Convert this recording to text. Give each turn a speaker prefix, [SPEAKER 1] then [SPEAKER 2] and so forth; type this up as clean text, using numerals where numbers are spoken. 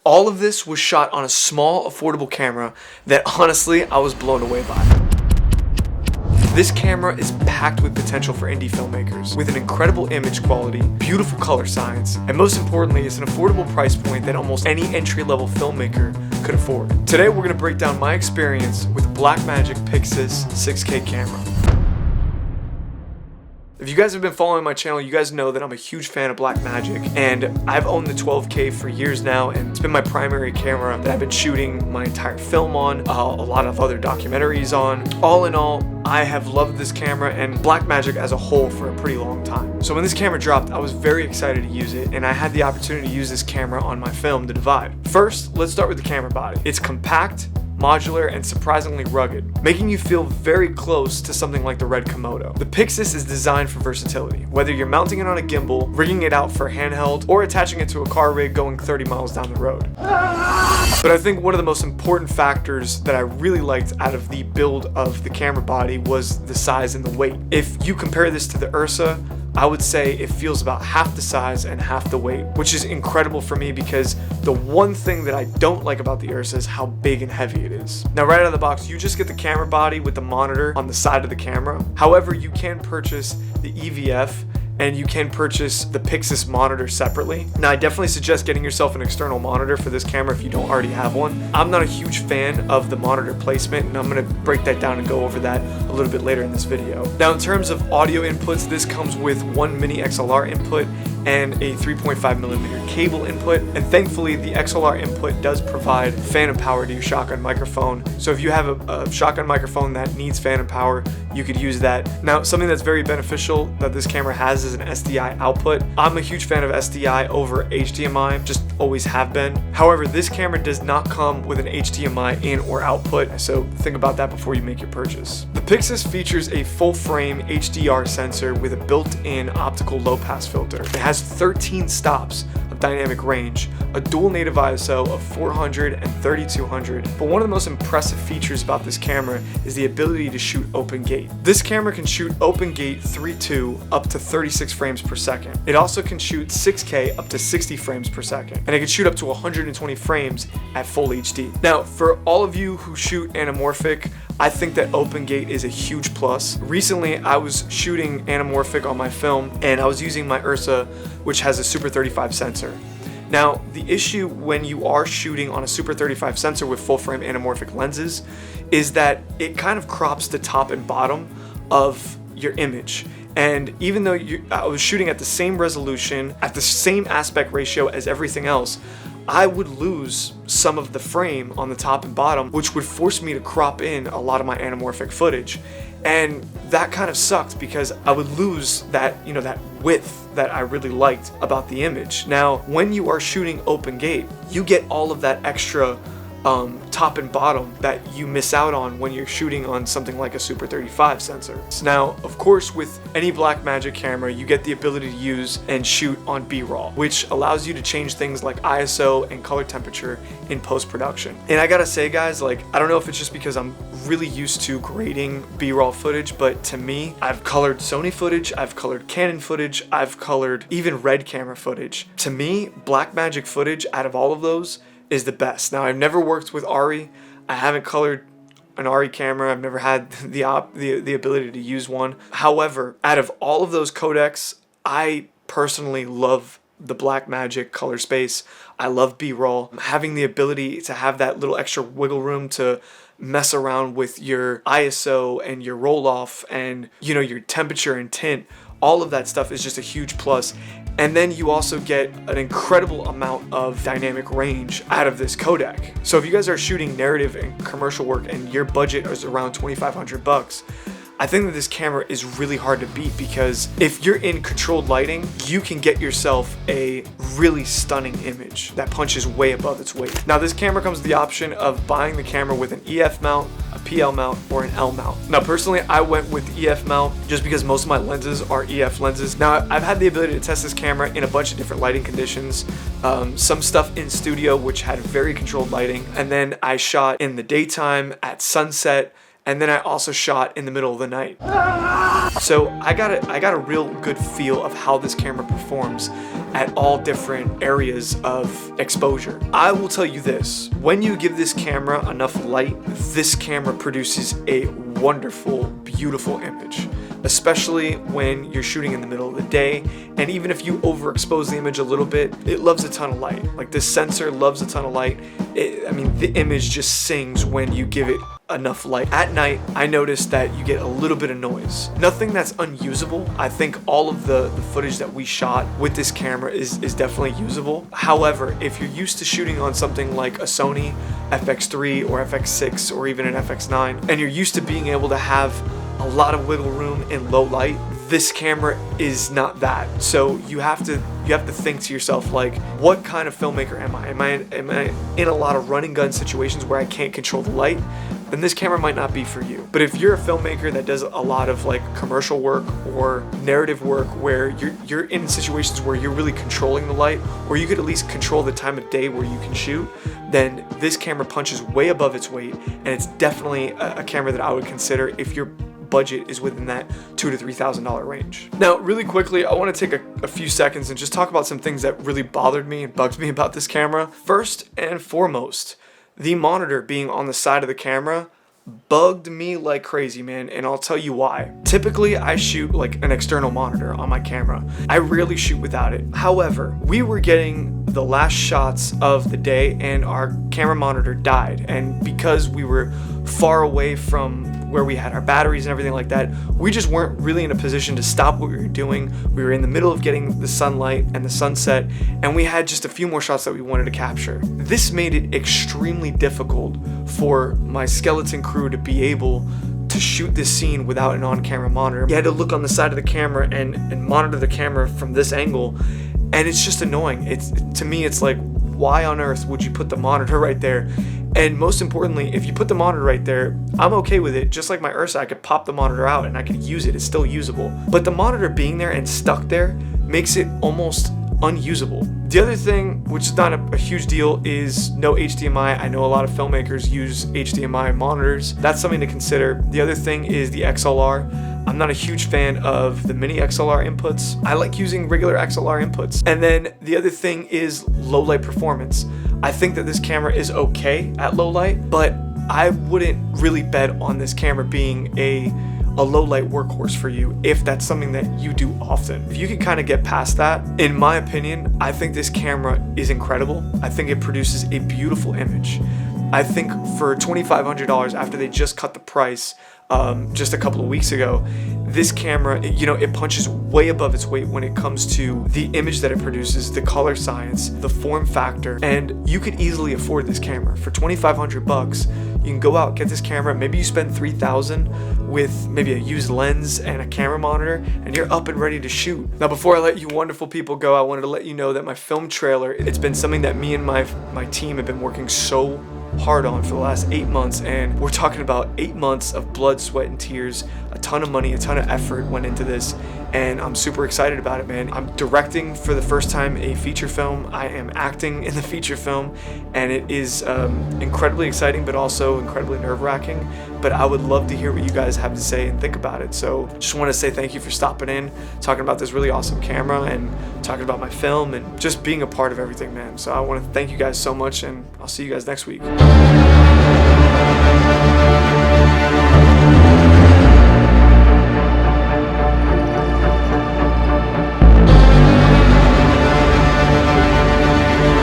[SPEAKER 1] All of this was shot on a small, affordable camera that honestly, I was blown away by. This camera is packed with potential for indie filmmakers, with an incredible image quality, beautiful color science, and most importantly, it's an affordable price point that almost any entry-level filmmaker could afford. Today, we're going to break down my experience with Blackmagic Pixis 6K camera. If you guys have been following my channel, you guys know that I'm a huge fan of Blackmagic, and I've owned the 12K for years now, and it's been my primary camera that I've been shooting my entire film on, a lot of other documentaries on. All in all, I have loved this camera and Blackmagic as a whole for a pretty long time. So when this camera dropped, I was very excited to use it, and I had the opportunity to use this camera on my film, The Divide. First, let's start with the camera body. It's compact, modular, and surprisingly rugged, making you feel very close to something like the red Komodo. The Pixis is designed for versatility, whether you're mounting it on a gimbal, rigging it out for handheld, or attaching it to a car rig going 30 miles down the road. But I think one of the most important factors that I really liked out of the build of the camera body was the size and the weight. If you compare this to the Ursa, I would say it feels about half the size and half the weight, which is incredible for me because the one thing that I don't like about the Ursa is how big and heavy it is. Now, right out of the box, you just get the camera body with the monitor on the side of the camera. However, you can purchase the EVF and you can purchase the Pixis monitor separately. Now, I definitely suggest getting yourself an external monitor for this camera if you don't already have one. I'm not a huge fan of the monitor placement, and I'm gonna break that down and go over that a little bit later in this video. Now, in terms of audio inputs, this comes with one mini XLR input and a 3.5mm cable input, and thankfully the XLR input does provide phantom power to your shotgun microphone. So if you have a shotgun microphone that needs phantom power, you could use that. Now, something that's very beneficial that this camera has is an SDI output. I'm a huge fan of SDI over HDMI, just always have been. However, this camera does not come with an HDMI in or output, so think about that before you make your purchase. The Pixis features a full frame HDR sensor with a built-in optical low pass filter. It has 13 stops of dynamic range, a dual native ISO of 400 and 3200, but one of the most impressive features about this camera is the ability to shoot open gate. This camera can shoot open gate 3.2 up to 36 frames per second. It also can shoot 6K up to 60 frames per second, and it can shoot up to 120 frames at full HD. Now, for all of you who shoot anamorphic, I think that open gate is a huge plus. Recently, I was shooting anamorphic on my film, and I was using my Ursa, which has a Super 35 sensor. Now, the issue when you are shooting on a Super 35 sensor with full frame anamorphic lenses is that it kind of crops the top and bottom of your image. And even though I was shooting at the same resolution, at the same aspect ratio as everything else, I would lose some of the frame on the top and bottom, which would force me to crop in a lot of my anamorphic footage. And that kind of sucked because I would lose that, that width that I really liked about the image. Now, when you are shooting open gate, you get all of that extra top and bottom that you miss out on when you're shooting on something like a Super 35 sensor. So now, of course, with any Blackmagic camera, you get the ability to use and shoot on B-roll, which allows you to change things like ISO and color temperature in post-production. And I gotta say, guys, I don't know if it's just because I'm really used to grading B-roll footage, but to me, I've colored Sony footage, I've colored Canon footage, I've colored even Red camera footage. To me, Blackmagic footage out of all of those is the best. Now, I've never worked with Arri. I haven't colored an Arri camera. I've never had the ability to use one. However, out of all of those codecs, I personally love the Blackmagic color space. I love B-roll. Having the ability to have that little extra wiggle room to mess around with your ISO and your roll-off and, your temperature and tint, all of that stuff is just a huge plus. And then you also get an incredible amount of dynamic range out of this codec. So if you guys are shooting narrative and commercial work and your budget is around $2,500, I think that this camera is really hard to beat because if you're in controlled lighting, you can get yourself a really stunning image that punches way above its weight. Now, this camera comes with the option of buying the camera with an EF mount, a PL mount, or an L mount. Now, personally, I went with the EF mount just because most of my lenses are EF lenses. Now, I've had the ability to test this camera in a bunch of different lighting conditions. Some stuff in studio, which had very controlled lighting, and then I shot in the daytime, at sunset, and then I also shot in the middle of the night. So I got a real good feel of how this camera performs at all different areas of exposure. I will tell you this, when you give this camera enough light, this camera produces a wonderful, beautiful image, especially when you're shooting in the middle of the day. And even if you overexpose the image a little bit, it loves a ton of light. Like, this sensor loves a ton of light. I mean, the image just sings when you give it enough light. At night, I noticed that you get a little bit of noise. Nothing that's unusable. I think all of the footage that we shot with this camera is definitely usable. However, if you're used to shooting on something like a Sony FX3 or FX6 or even an FX9, and you're used to being able to have a lot of wiggle room in low light, this camera is not that. So you have to think to yourself, like, what kind of filmmaker am I? Am I in a lot of run and gun situations where I can't control the light? Then this camera might not be for you. But if you're a filmmaker that does a lot of like commercial work or narrative work where you're in situations where you're really controlling the light, or you could at least control the time of day where you can shoot, then this camera punches way above its weight, and it's definitely a camera that I would consider if your budget is within that $2,000 to $3,000 range. Now, really quickly, I want to take a few seconds and just talk about some things that really bothered me and bugged me about this camera. First and foremost, the monitor being on the side of the camera bugged me like crazy, man, and I'll tell you why. Typically, I shoot like an external monitor on my camera. I rarely shoot without it. However, we were getting the last shots of the day and our camera monitor died, and because we were far away from where we had our batteries and everything like that, we just weren't really in a position to stop what we were doing. We were in the middle of getting the sunlight and the sunset, and we had just a few more shots that we wanted to capture. This made it extremely difficult for my skeleton crew to be able to shoot this scene without an on-camera monitor. You had to look on the side of the camera and monitor the camera from this angle, and it's just annoying. To me, it's like, why on earth would you put the monitor right there? And most importantly, if you put the monitor right there, I'm okay with it. Just like my Ursa, I could pop the monitor out and I could use it. It's still usable. But the monitor being there and stuck there makes it almost unusable. The other thing, which is not a huge deal, is no HDMI. I know a lot of filmmakers use HDMI monitors. That's something to consider. The other thing is the XLR. I'm not a huge fan of the mini XLR inputs. I like using regular XLR inputs. And then the other thing is low light performance. I think that this camera is okay at low light, but I wouldn't really bet on this camera being a low light workhorse for you if that's something that you do often. If you can kind of get past that, in my opinion, I think this camera is incredible. I think it produces a beautiful image. I think for $2,500, after they just cut the price just a couple of weeks ago, this camera, it punches way above its weight when it comes to the image that it produces, the color science, the form factor, and you could easily afford this camera. For $2,500, you can go out, get this camera, maybe you spend $3,000 with maybe a used lens and a camera monitor, and you're up and ready to shoot. Now, before I let you wonderful people go, I wanted to let you know that my film trailer, it's been something that me and my team have been working so hard on for the last 8 months, and we're talking about 8 months of blood, sweat, and tears. A ton of money, a ton of effort went into this, and I'm super excited about it, man. I'm directing for the first time a feature film. I am acting in the feature film, and it is incredibly exciting, but also incredibly nerve-wracking. But I would love to hear what you guys have to say and think about it. So just want to say thank you for stopping in, talking about this really awesome camera, and talking about my film, and just being a part of everything, man. So I want to thank you guys so much, and I'll see you guys next week.